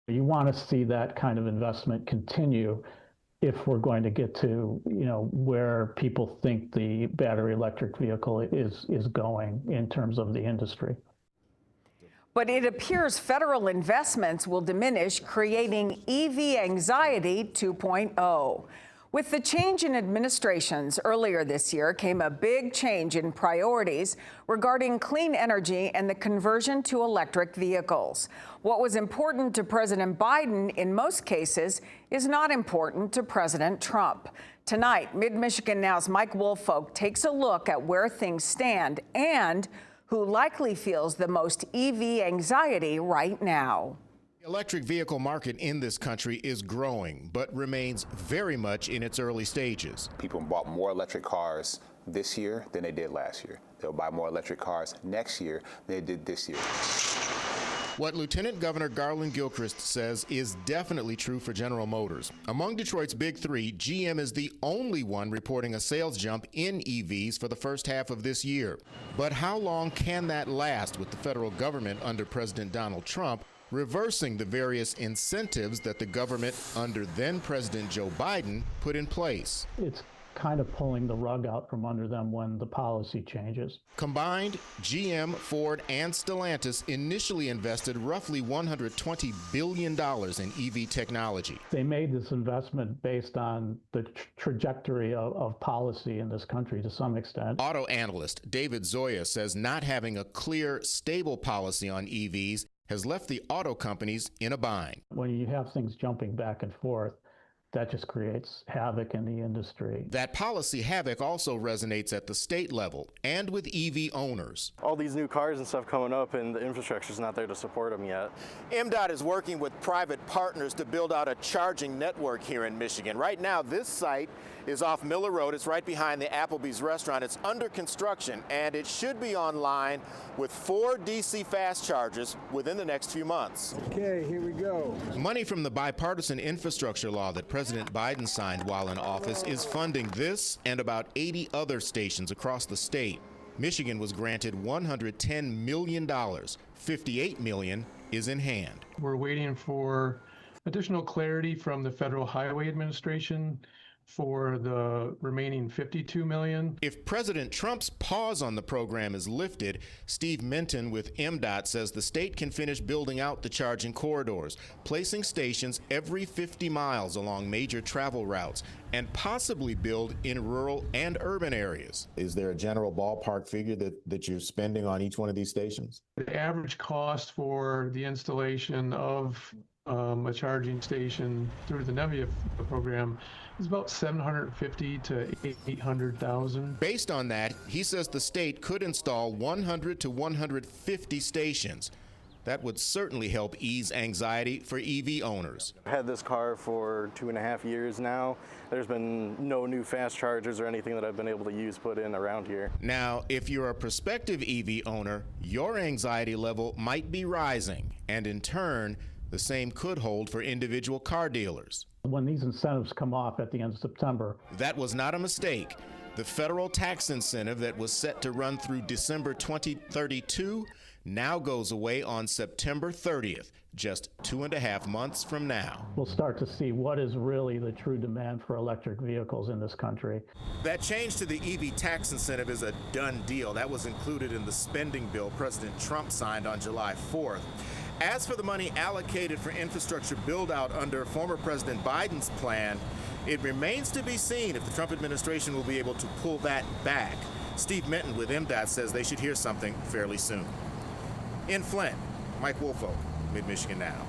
You want to see that kind of investment continue if we're going to get to, where people think the battery electric vehicle is going in terms of the industry. But it appears federal investments will diminish, creating EV anxiety 2.0. With the change in administrations earlier this year came a big change in priorities regarding clean energy and the conversion to electric vehicles. What was important to President Biden in most cases is not important to President Trump. Tonight, Mid-Michigan Now's Mike Woolfolk takes a look at where things stand and who likely feels the most EV anxiety right now. The electric vehicle market in this country is growing, but remains very much in its early stages. People bought more electric cars this year than they did last year. They'll buy more electric cars next year than they did this year. What Lieutenant Governor Garland Gilchrist says is definitely true for General Motors. Among Detroit's big three, GM is the only one reporting a sales jump in EVs for the first half of this year. But how long can that last with the federal government under President Donald Trump reversing the various incentives that the government under then-President Joe Biden put in place? It's kind of pulling the rug out from under them when the policy changes. Combined, GM, Ford, and Stellantis initially invested roughly $120 billion in EV technology. They made this investment based on the trajectory of policy in this country to some extent. Auto analyst David Zoya says not having a clear, stable policy on EVs has left the auto companies in a bind. When you have things jumping back and forth, that just creates havoc in the industry. That policy havoc also resonates at the state level and with EV owners. All these new cars and stuff coming up, and the infrastructure's not there to support them yet. MDOT is working with private partners to build out a charging network here in Michigan. Right now, this site is off Miller Road. It's right behind the Applebee's restaurant. It's under construction, and it should be online with 4 DC fast chargers within the next few months. Okay, here we go. Money from the bipartisan infrastructure law that President Biden signed while in office is funding this and about 80 other stations across the state. Michigan was granted $110 million. $58 million is in hand. We're waiting for additional clarity from the Federal Highway Administration for the remaining $52 million. If President Trump's pause on the program is lifted, Steve Minton with MDOT says the state can finish building out the charging corridors, placing stations every 50 miles along major travel routes, and possibly build in rural and urban areas. Is there a general ballpark figure that you're spending on each one of these stations? The average cost for the installation of a charging station through the Nevia program is about $750,000 to $800,000. Based on that, he says the state could install 100 to 150 stations. That would certainly help ease anxiety for EV owners. I've had this car for 2.5 years now. There's been no new fast chargers or anything that I've been able to use put in around here. Now, if you're a prospective EV owner, your anxiety level might be rising, and in turn, the same could hold for individual car dealers. When these incentives come off at the end of September. That was not a mistake. The federal tax incentive that was set to run through December 2032 now goes away on September 30th, just 2.5 months from now. We'll start to see what is really the true demand for electric vehicles in this country. That change to the EV tax incentive is a done deal. That was included in the spending bill President Trump signed on July 4th. As for the money allocated for infrastructure build-out under former President Biden's plan, it remains to be seen if the Trump administration will be able to pull that back. Steve Minton with MDOT says they should hear something fairly soon. In Flint, Mike Woolfolk, Mid-Michigan Now.